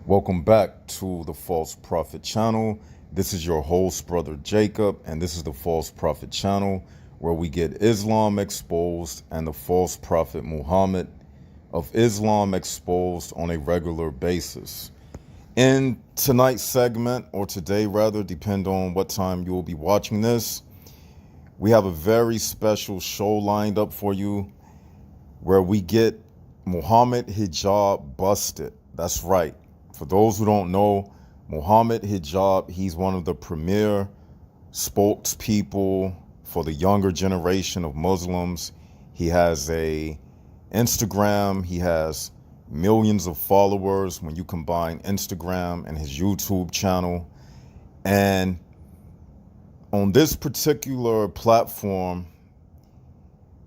Welcome back to the False Prophet channel. This is your host, Brother Jacob, and this is the False Prophet channel where we get Islam exposed and the false prophet Muhammad of Islam exposed on a regular basis. In tonight's segment, or today rather, depend on what time you will be watching this, we have a very special show lined up for you where we get Muhammad Hijab busted. That's right. For those who don't know, Muhammad Hijab, he's one of the premier spokespeople for the younger generation of Muslims. He has a Instagram. He has millions of followers when you combine Instagram and his YouTube channel. And on this particular platform,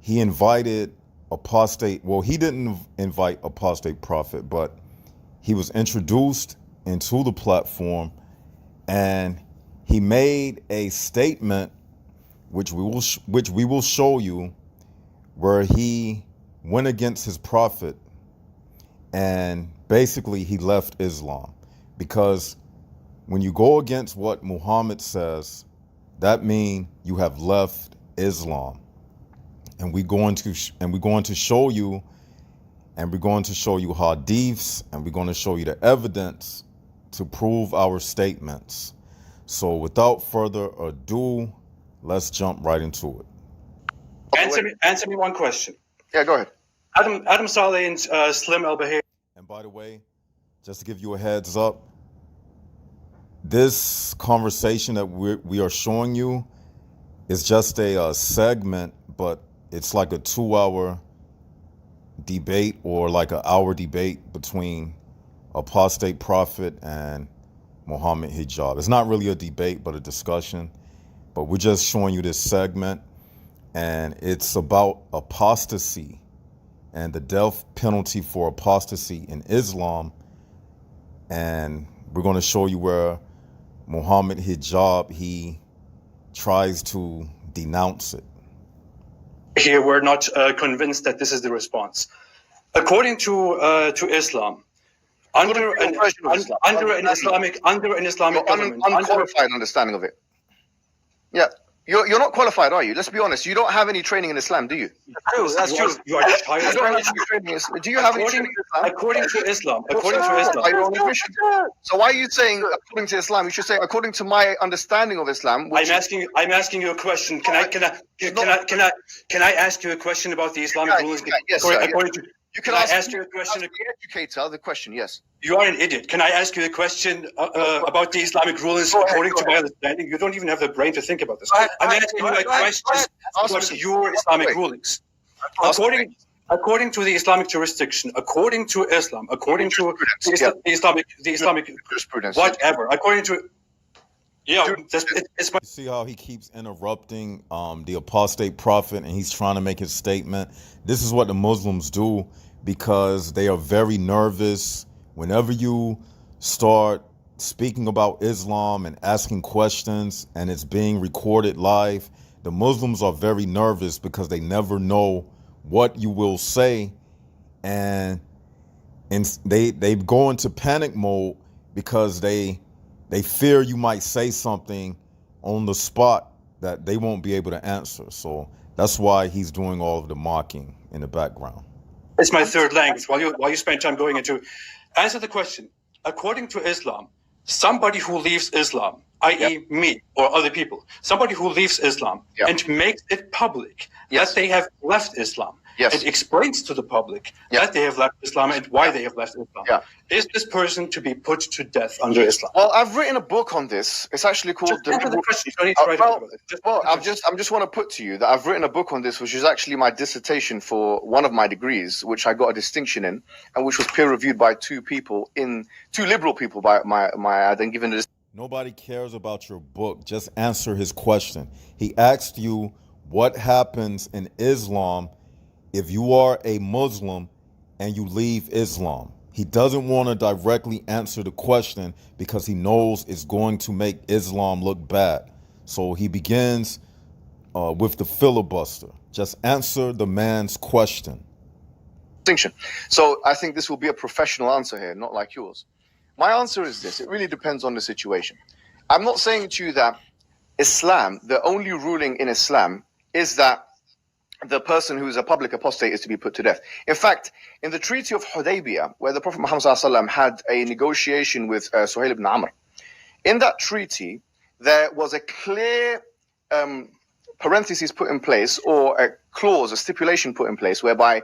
he invited apostate, well, he didn't invite apostate prophet, but he was introduced into the platform and he made a statement which we will show you, where he went against his prophet and basically he left Islam. Because when you go against what Muhammad says, that means you have left Islam. And we're going to show you, and we're going to show you hadiths, and we're going to show you the evidence to prove our statements. So without further ado, let's jump right into it. Answer me one question. Yeah, go ahead. Adam Saleh and Slim El-Bahir. And by the way, just to give you a heads up, this conversation that we are showing you is just a segment, but it's like a 2-hour debate, or like an hour debate between apostate prophet and Muhammad Hijab. It's not really a debate, but a discussion. But we're just showing you this segment, and it's about apostasy and the death penalty for apostasy in Islam. And we're going to show you where Muhammad Hijab, he tries to denounce it. Here, we're not convinced that this is the response. According to Islam, under an Islamic government, unqualified understanding of it. Yeah, you're not qualified, are you? Let's be honest. You don't have any training in Islam, do you? That's true. You are You don't have any training. Do you have any training in Islam? According to Islam. You're on a mission. So why are you saying according to Islam? You should say according to my understanding of Islam. I'm asking you a question. Can I ask you a question about the Islamic rules? Yes, according to, you can ask you a question. The educator the question. Yes. You are an idiot. Can I ask you a question about the Islamic rulings according to my understanding? You don't even have the brain to think about this. I'm asking you a question about your Islamic rulings. According to the Islamic jurisdiction, according to Islam, according to the Islamic jurisprudence, whatever, according to it's my. See how he keeps interrupting the apostate prophet, and he's trying to make his statement. This is what the Muslims do, because they are very nervous whenever you start speaking about Islam and asking questions and it's being recorded live. The Muslims are very nervous because they never know what you will say, and they go into panic mode because they fear you might say something on the spot that they won't be able to answer. So that's why he's doing all of the mocking in the background. It's my third language. While you spend time going into, answer the question. According to Islam, somebody who leaves Islam, i.e. me or other people, somebody who leaves Islam and makes it public that they have left Islam, and explains to the public that they have left Islam and why they have left Islam, is this person to be put to death under Islam? Well, I've written a book on this. It's actually called the question. You don't need to write about it. I'm just want to put to you that I've written a book on this, which is actually my dissertation for one of my degrees, which I got a distinction in, and which was peer reviewed by two liberal people by my then given this. Nobody cares about your book. Just answer his question. He asked you what happens in Islam if you are a Muslim and you leave Islam. He doesn't want to directly answer the question because he knows it's going to make Islam look bad. So he begins with the filibuster. Just answer the man's question. So I think this will be a professional answer here, not like yours. My answer is this. It really depends on the situation. I'm not saying to you that Islam, the only ruling in Islam, is that the person who is a public apostate is to be put to death. In fact, in the Treaty of Hudaybiyah, where the Prophet Muhammad ﷺ had a negotiation with Suhail ibn Amr, in that treaty, there was a clear parenthesis put in place, or a clause, a stipulation put in place, whereby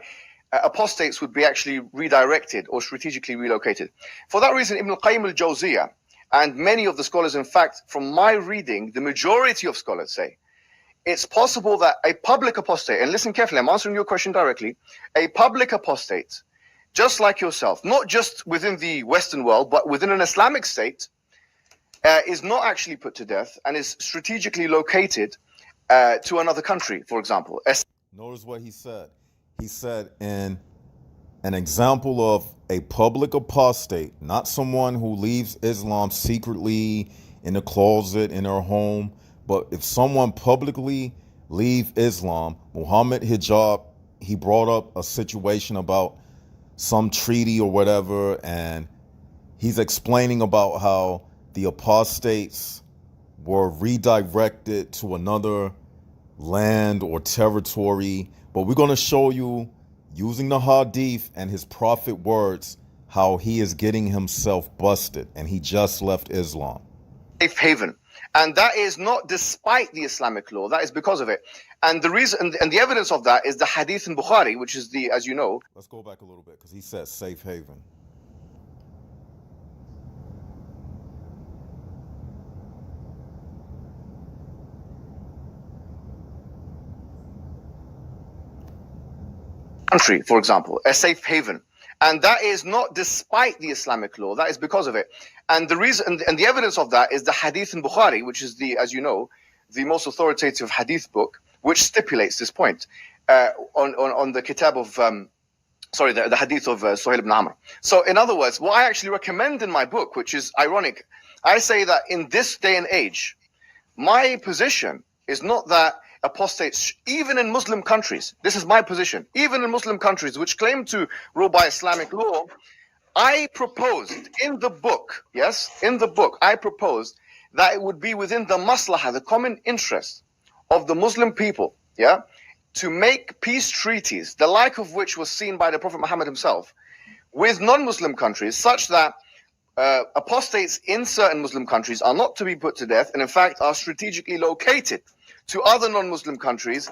apostates would be actually redirected or strategically relocated. For that reason, Ibn al-Qayyim al-Jawziyah, and many of the scholars, in fact, from my reading, the majority of scholars say, it's possible that a public apostate, and listen carefully, I'm answering your question directly, a public apostate, just like yourself, not just within the Western world, but within an Islamic state, is not actually put to death and is strategically located to another country, for example. Notice what he said. He said in an example of a public apostate, not someone who leaves Islam secretly in a closet in her home, but if someone publicly leave Islam, Muhammad Hijab, he brought up a situation about some treaty or whatever, and he's explaining about how the apostates were redirected to another land or territory. But we're going to show you, using the hadith and his prophet words, how he is getting himself busted, and he just left Islam. Safe haven. And that is not despite the Islamic law, that is because of it. And the reason and the evidence of that is the hadith in Bukhari, which is the, as you know. Let's go back a little bit, because he said safe haven. Country, for example, a safe haven. And that is not despite the Islamic law, that is because of it. And the reason and the evidence of that is the hadith in Bukhari, which is the, as you know, the most authoritative hadith book, which stipulates this point on the kitab of, the hadith of Suhail ibn Amr. So in other words, what I actually recommend in my book, which is ironic, I say that in this day and age, my position is not that apostates, even in Muslim countries, this is my position, even in Muslim countries which claim to rule by Islamic law, I proposed in the book, yes, in the book, I proposed that it would be within the maslahah, the common interest of the Muslim people, yeah, to make peace treaties, the like of which was seen by the Prophet Muhammad himself, with non-Muslim countries, such that apostates in certain Muslim countries are not to be put to death, and in fact are strategically located to other non-Muslim countries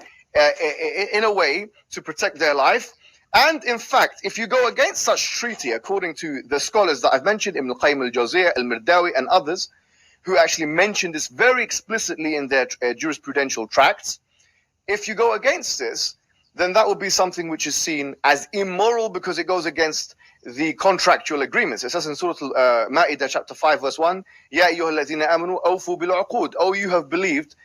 in a way to protect their life. And in fact, if you go against such treaty, according to the scholars that I've mentioned, Ibn al-Qayyim al-Jawziyah, al-Mirdawi, and others, who actually mention this very explicitly in their jurisprudential tracts, if you go against this, then that would be something which is seen as immoral because it goes against the contractual agreements. It says in Surah Al-Ma'idah chapter 5 verse 1, Ya ayyuhalladhina amanu awfu bil uqud. Oh, you have believed,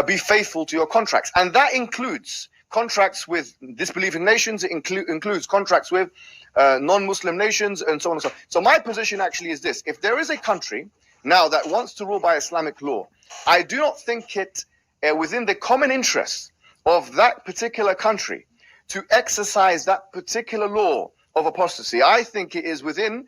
be faithful to your contracts. And that includes contracts with disbelieving nations, it includes contracts with non-Muslim nations, and so on and so on. So my position actually is this: if there is a country now that wants to rule by Islamic law, I do not think it within the common interest of that particular country to exercise that particular law of apostasy. I think it is within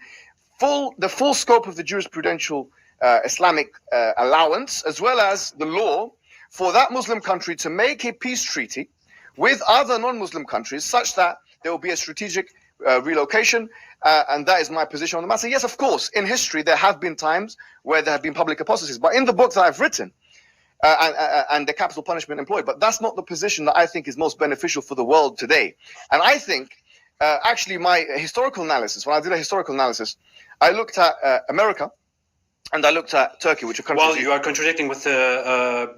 the full scope of the jurisprudential Islamic allowance, as well as the law, for that Muslim country to make a peace treaty with other non-Muslim countries such that there will be a strategic relocation, and that is my position on the matter. Yes, of course, in history there have been times where there have been public apostasies, but in the book that I've written, and the capital punishment employed, but that's not the position that I think is most beneficial for the world today. And I think, actually, my historical analysis, when I did a historical analysis, I looked at America, and I looked at Turkey, which are countries. Well, you are contradicting with the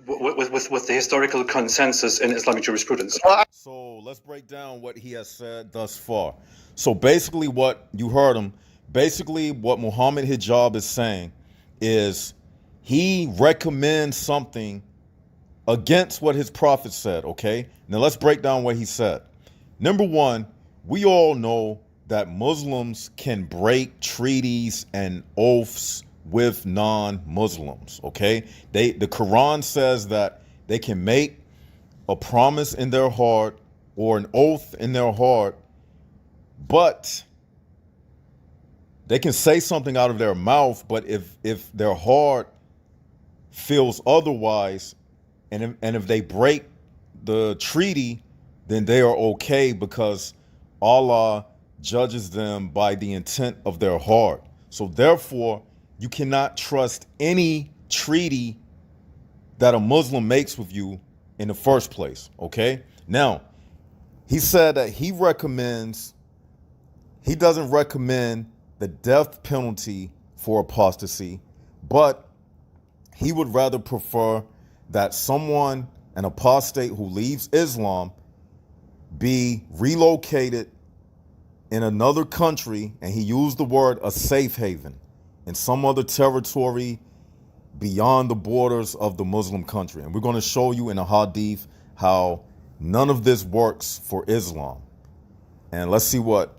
historical consensus in Islamic jurisprudence. So let's break down what he has said thus far. So basically what you heard him, basically what Muhammad Hijab is saying is he recommends something against what his prophet said, okay? Now let's break down what he said. Number one, we all know that Muslims can break treaties and oaths with non-Muslims, okay? The Quran says that they can make a promise in their heart or an oath in their heart, but They can say something out of their mouth, but if their heart feels otherwise, and if they break the treaty, then they are okay because Allah judges them by the intent of their heart. So therefore, you cannot trust any treaty that a Muslim makes with you in the first place, okay? Now, he said that he doesn't recommend the death penalty for apostasy, but he would rather prefer that someone, an apostate who leaves Islam, be relocated in another country, and he used the word a safe haven, in some other territory beyond the borders of the Muslim country. And we're going to show you in a hadith how none of this works for Islam. And let's see what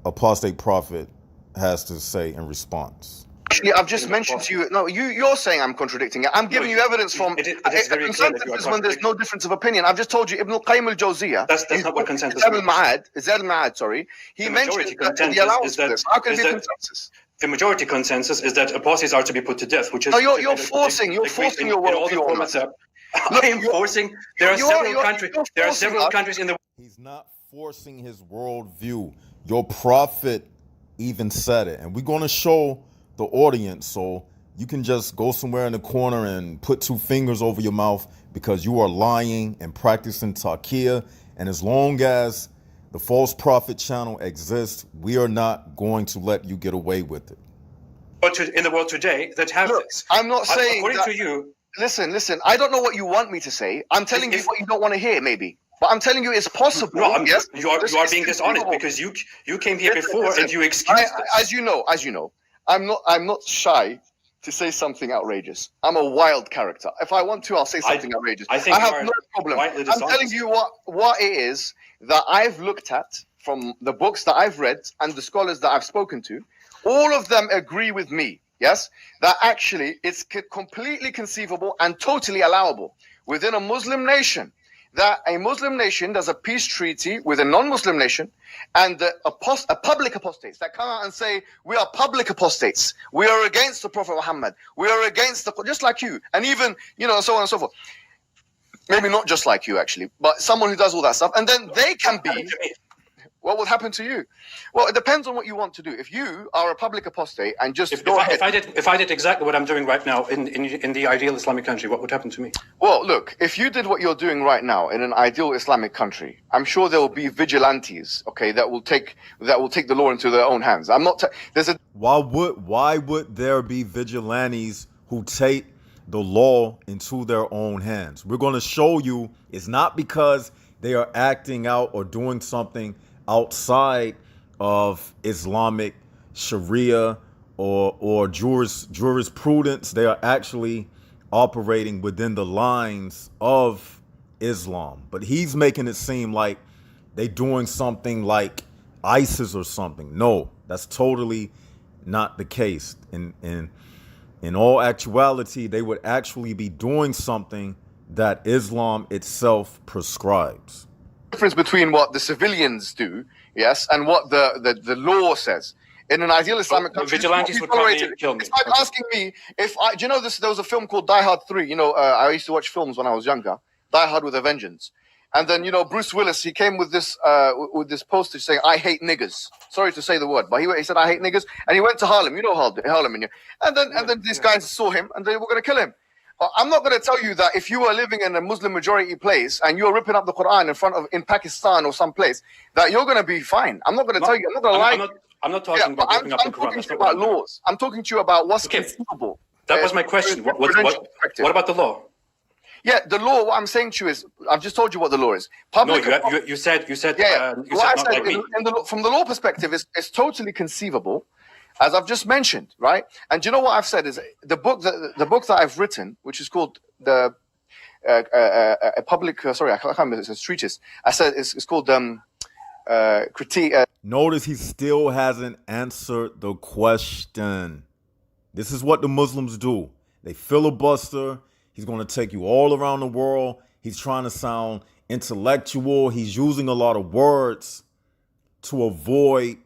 apostate prophet has to say in response. Actually, I've just mentioned to you. No, you're saying I'm contradicting it. I'm giving you evidence from consensus when there's no difference of opinion. I've just told you Ibn al-Qayyim al-Jawziyah. That's not what consensus means. Zad al-Ma'ad, sorry. He mentioned that the allowance for this. How can it be consensus? The majority consensus is that apostates are to be put to death, which is. No, you're forcing your worldview. I am forcing. There are several countries. There are several countries in the. He's not forcing his worldview. Your prophet even said it, and we're going to show the audience, so you can just go somewhere in the corner and put two fingers over your mouth because you are lying and practicing taqiyya. And as long as the false prophet channel exists, we are not going to let you get away with it. But in the world today that have this. I'm not saying according to you. Listen. I don't know what you want me to say. I'm telling you what you don't want to hear, maybe. But I'm telling you, it's possible. No, yes, you are being dishonest because you came here before and you excused this. As you know, I'm not shy to say something outrageous. I'm a wild character. If I want to, I'll say something outrageous. I have no problem. I'm telling you what it is that I've looked at from the books that I've read and the scholars that I've spoken to. All of them agree with me, yes, that actually it's completely conceivable and totally allowable within a Muslim nation that a Muslim nation does a peace treaty with a non-Muslim nation, and a public apostates that come out and say, we are public apostates, we are against the Prophet Muhammad, we are against just like you, and even, so on and so forth. Maybe not just like you, actually, but someone who does all that stuff, and then they can be. What will happen to you? Well, it depends on what you want to do. If you are a public apostate and just if I did exactly what I'm doing right now in the ideal Islamic country, what would happen to me? Well, look, if you did what you're doing right now in an ideal Islamic country, I'm sure there will be vigilantes, okay, that will take the law into their own hands. Why would there be vigilantes who take the law into their own hands? We're going to show you it's not because they are acting out or doing something outside of Islamic Sharia or jurisprudence. They are actually operating within the lines of Islam. But he's making it seem like they doing something like ISIS or something. No, that's totally not the case. In all actuality, they would actually be doing something that Islam itself prescribes. Difference between what the civilians do, yes, and what the law says. In an ideal Islamic country, vigilantes would probably kill me. It's like asking me if there was a film called Die Hard 3. I used to watch films when I was younger. Die Hard with a Vengeance. And then, Bruce Willis, he came with this poster saying, I hate niggers. Sorry to say the word, but he said, I hate niggers. And he went to Harlem. You know Harlem. And then these guys saw him and they were going to kill him. I'm not going to tell you that if you are living in a Muslim majority place and you're ripping up the Quran in Pakistan or someplace, that you're going to be fine. I'm not going to tell you. I'm not going to lie. I'm not talking about ripping up the Quran. I'm talking to you about laws. I'm talking to you about what's conceivable. That was my question. What about the law? Yeah, the law. What I'm saying to you is, I've just told you what the law is. You said. From the law perspective, it's totally conceivable, as I've just mentioned, right? And you know what I've said is the book that I've written, which is called a public. Sorry, I can't remember. It's a treatise. I said it's called critique. Notice he still hasn't answered the question. This is what the Muslims do. They filibuster. He's going to take you all around the world. He's trying to sound intellectual. He's using a lot of words to avoid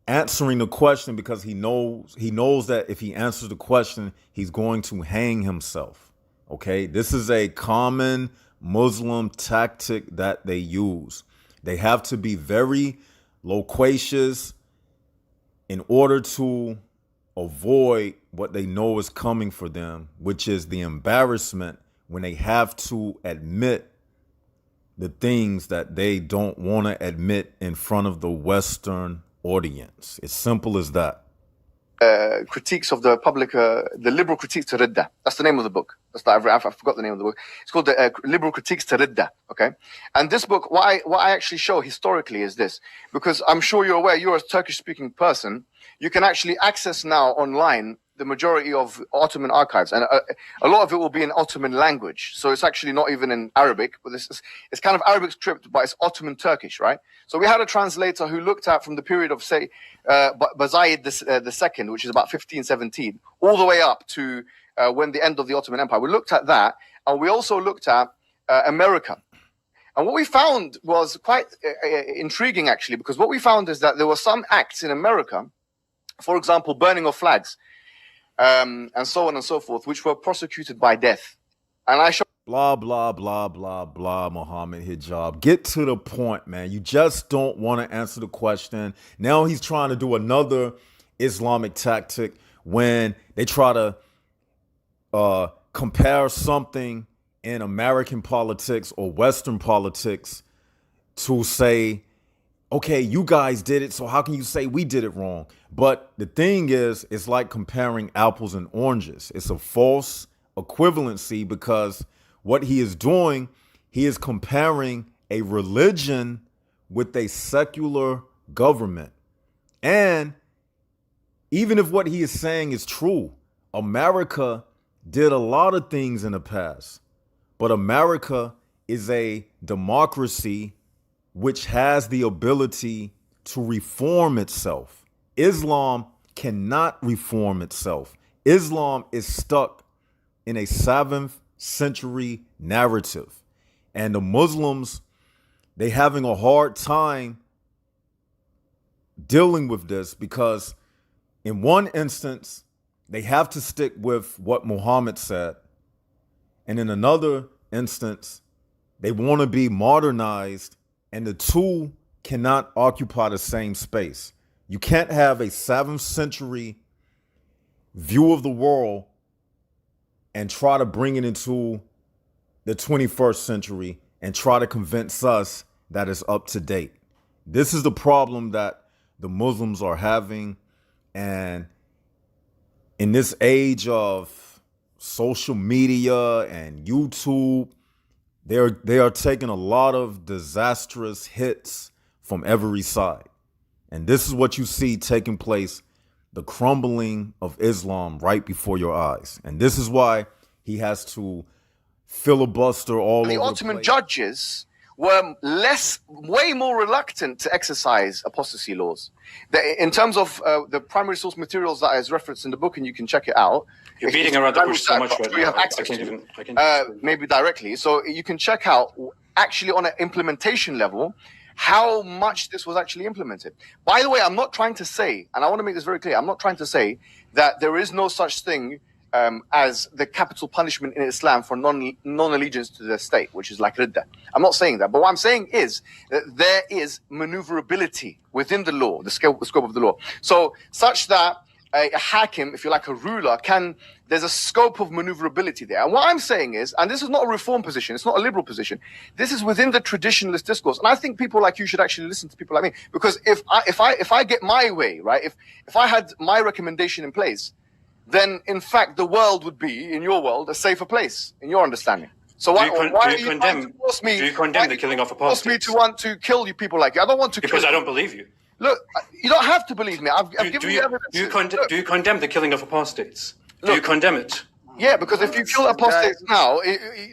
answering the question because he knows that if he answers the question, he's going to hang himself. Okay, this is a common Muslim tactic that they use. They have to be very loquacious in order to avoid what they know is coming for them, which is the embarrassment when they have to admit the things that they don't want to admit in front of the Western audience. It's simple as that. Critiques of the public, the liberal critiques to Ridda. That's the name of the book. I forgot the name of the book. It's called the Liberal Critiques to Ridda. Okay, and this book, what I actually show historically is this, because I'm sure you're aware, you're a Turkish-speaking person. You can actually access now online the majority of Ottoman archives, and a lot of it will be in Ottoman language. So it's actually not even in Arabic, but it's kind of Arabic script, but it's Ottoman Turkish, right? So we had a translator who looked at from the period of, say, Bayezid the second, which is about 1517, all the way up to when the end of the Ottoman Empire. We looked at that, and we also looked at America. And what we found was quite intriguing, actually, because what we found is that there were some acts in America, for example, burning of flags, and so on and so forth, which were prosecuted by death. And I showed blah, blah, blah, blah, blah, Muhammad Hijab. Get to the point, man. You just don't want to answer the question. Now he's trying to do another Islamic tactic when they try to compare something in American politics or Western politics to say, okay, you guys did it, so how can you say we did it wrong? But the thing is, it's like comparing apples and oranges. It's a false equivalency because what he is doing, he is comparing a religion with a secular government. And even if what he is saying is true, America did a lot of things in the past, but America is a democracy which has the ability to reform itself. Islam cannot reform itself. Islam is stuck in a 7th century narrative. And the Muslims, they having a hard time dealing with this because in one instance, they have to stick with what Muhammad said. And in another instance, they want to be modernized, and the two cannot occupy the same space. You can't have a 7th century view of the world and try to bring it into the 21st century and try to convince us that it's up to date. This is the problem that the Muslims are having. And in this age of social media and YouTube, they are taking a lot of disastrous hits from every side. And this is what you see taking place, the crumbling of Islam right before your eyes. And this is why he has to filibuster all over the Ottoman place. Judges were way more reluctant to exercise apostasy laws. In terms of the primary source materials that is referenced in the book, and you can check it out. You're beating around the bush so much right now. You have access maybe directly. So you can check out, actually on an implementation level, how much this was actually implemented. By the way, I'm not trying to say, and I want to make this very clear, I'm not trying to say that there is no such thing as the capital punishment in Islam for non-allegiance to the state, which is like ridda. I'm not saying that, but what I'm saying is that there is maneuverability within the law, the scope of the law. So such that a hakim, if you like, a ruler, there's a scope of maneuverability there. And what I'm saying is, and this is not a reform position, it's not a liberal position, this is within the traditionalist discourse. And I think people like you should actually listen to people like me, because if I get my way, right, if I had my recommendation in place, then in fact the world would be, in your world, a safer place, in your understanding. So why are you trying to force me? Do you condemn the killing of apostates? Force me to want to kill you people like you? I don't want to. Because I don't believe you. Look, you don't have to believe me. I've given you evidence. Do you condemn the killing of apostates? Do you condemn it? Yeah, because if you kill apostates now,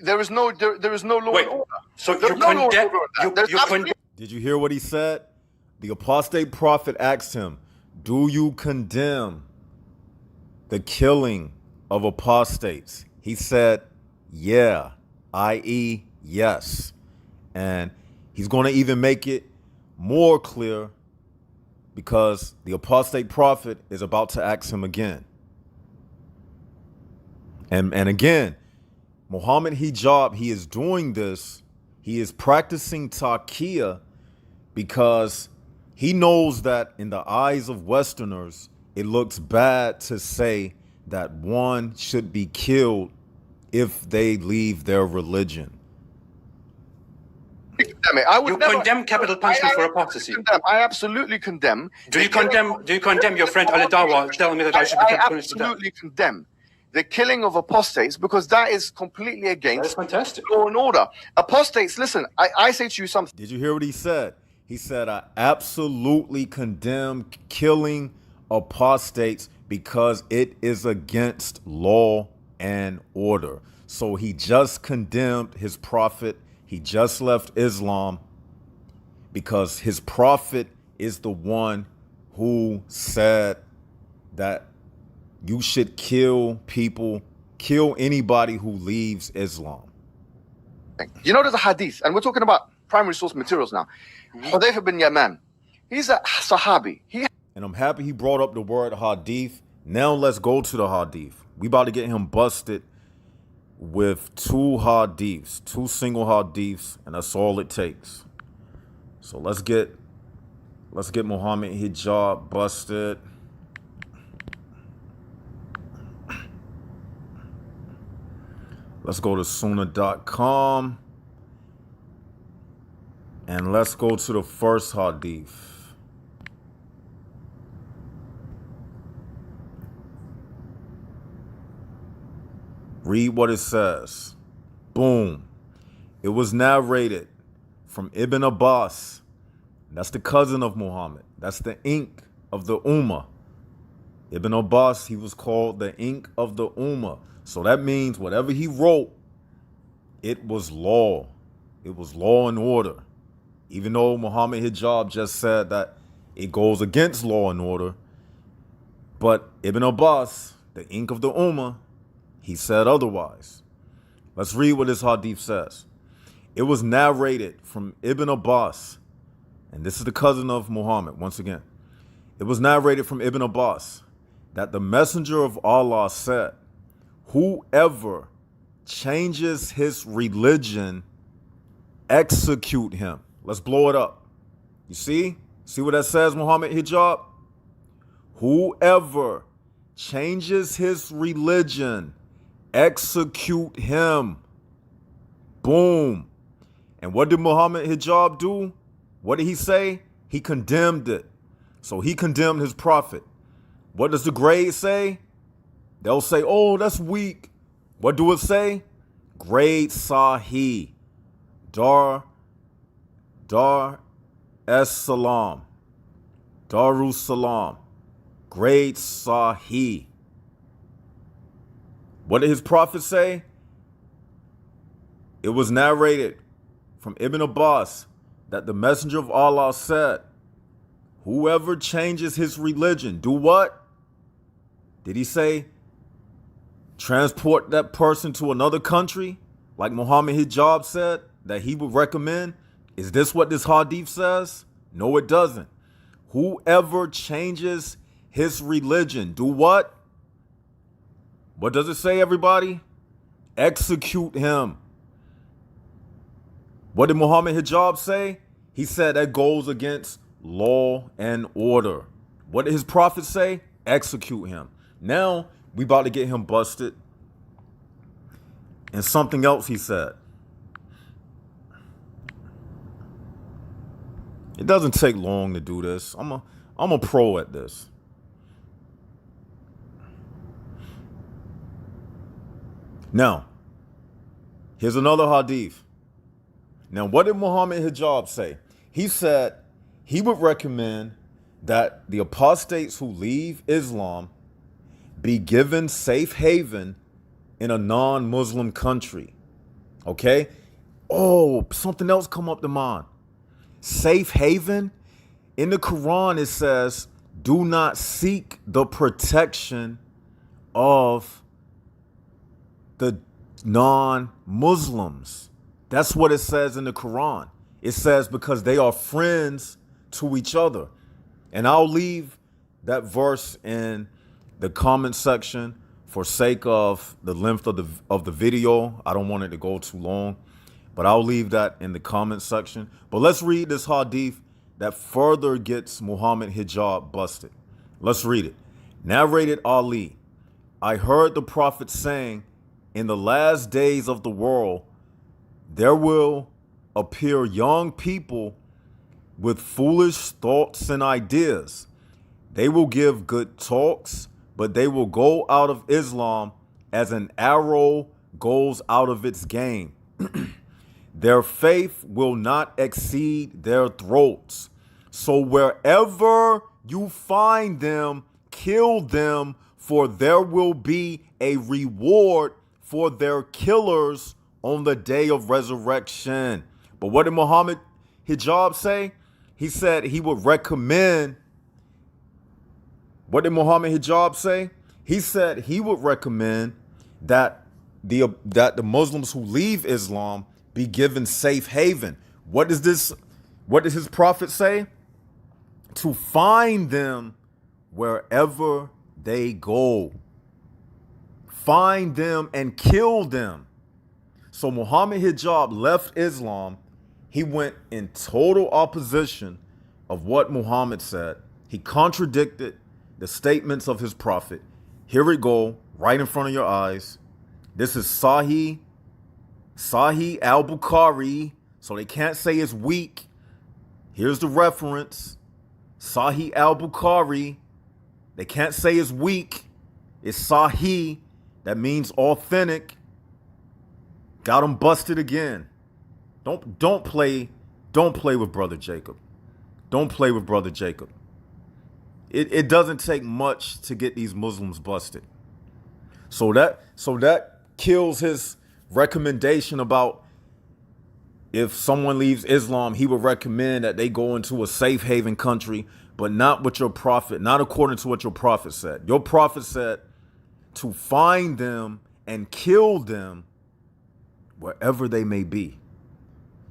there is no law and order. So you condemn? Did you hear what he said? The apostate prophet asked him, "Do you condemn the killing of apostates?" He said, "Yeah," i.e., yes. And he's going to even make it more clear because the apostate prophet is about to ask him again. And again, Muhammad Hijab, he is doing this. He is practicing taqiyya because he knows that in the eyes of Westerners, it looks bad to say that one should be killed if they leave their religion. You condemn capital punishment for apostasy. I absolutely condemn. Do you condemn your friend Ali Dawa telling me that I should be punished to death? I absolutely condemn the killing of apostates, because that is completely against law and order. Apostates, listen, I say to you something. Did you hear what he said? He said, I absolutely condemn killing apostates because it is against law and order. So he just condemned his prophet. He just left Islam because his prophet is the one who said that you should kill people, kill anybody who leaves Islam. You know, there's a hadith, and we're talking about primary source materials now. Hudayfa bin Yaman, he's a Sahabi. And I'm happy he brought up the word hadith. Now let's go to the hadith. We about to get him busted with two single hadiths, and that's all it takes. So let's get Muhammad Hijab busted. Let's go to sunnah.com and let's go to the first hadith. Read what it says. Boom. It was narrated from Ibn Abbas. That's the cousin of Muhammad. That's the ink of the Ummah. Ibn Abbas, he was called the ink of the Ummah. So that means whatever he wrote, it was law. It was law and order. Even though Muhammad Hijab just said that it goes against law and order. But Ibn Abbas, the ink of the Ummah, he said otherwise. Let's read what this hadith says. It was narrated from Ibn Abbas, and this is the cousin of Muhammad, once again. It was narrated from Ibn Abbas that the messenger of Allah said, whoever changes his religion, execute him. Let's blow it up. You see? See what that says, Muhammad Hijab? Whoever changes his religion, execute him. Boom. And what did Muhammad Hijab do? What did he say? He condemned it. So he condemned his prophet. What does the grade say? They'll say, oh, that's weak. What do it say? Grade Sahih. Dar es Salam. Darus Salam. Grade Sahih. What did his prophet say? It was narrated from Ibn Abbas that the messenger of Allah said, whoever changes his religion, do what? Did he say, transport that person to another country, like Muhammad Hijab said that he would recommend? Is this what this hadith says? No, it doesn't. Whoever changes his religion, do what? What does it say, everybody? Execute him. What did Muhammad Hijab say? He said that goes against law and order. What did his prophet say? Execute him. Now, we about to get him busted. And something else he said. It doesn't take long to do this. I'm a pro at this. Now, here's another hadith. Now, what did Muhammad Hijab say? He said he would recommend that the apostates who leave Islam be given safe haven in a non-Muslim country. Okay? Oh, something else come up to mind. Safe haven? In the Quran, it says, do not seek the protection of the non-Muslims. That's what it says in the Quran. It says because they are friends to each other. And I'll leave that verse in the comment section for sake of the length of the video. I don't want it to go too long, but I'll leave that in the comment section. But let's read this hadith that further gets Muhammad Hijab busted. Let's read it. Narrated Ali, I heard the Prophet saying, in the last days of the world, there will appear young people with foolish thoughts and ideas. They will give good talks, but they will go out of Islam as an arrow goes out of its game. Their faith will not exceed their throats. So wherever you find them, kill them, for there will be a reward for their killers on the day of resurrection. But what did Muhammad Hijab say? He said he would recommend. What did Muhammad Hijab say? He said he would recommend that the Muslims who leave Islam be given safe haven. What does his prophet say? To find them wherever they go. Find them and kill them. So Muhammad Hijab left Islam. He went in total opposition of what Muhammad said. He contradicted the statements of his prophet. Here we go, right in front of your eyes. This is Sahih al-Bukhari, so they can't say it's weak. Here's the reference. Sahih al-Bukhari. They can't say it's weak. It's Sahih. That means authentic. Got him busted again. Don't play with Brother Jacob. Don't play with Brother Jacob. It doesn't take much to get these Muslims busted. So that kills his recommendation about if someone leaves Islam, he would recommend that they go into a safe haven country, but not what your prophet, not according to what your prophet said. Your prophet said to find them and kill them wherever they may be.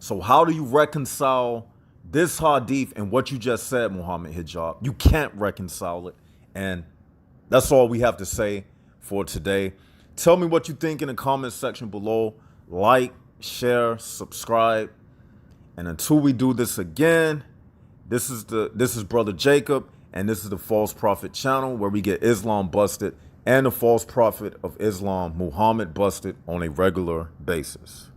So how do you reconcile this hadith and what you just said, Muhammad Hijab? You can't reconcile it. And that's all we have to say for today. Tell me what you think in the comment section below. Like, share, subscribe. And until we do this again, this is Brother Jacob, and this is the False Prophet channel, where we get Islam busted and the false prophet of Islam, Muhammad, busted on a regular basis.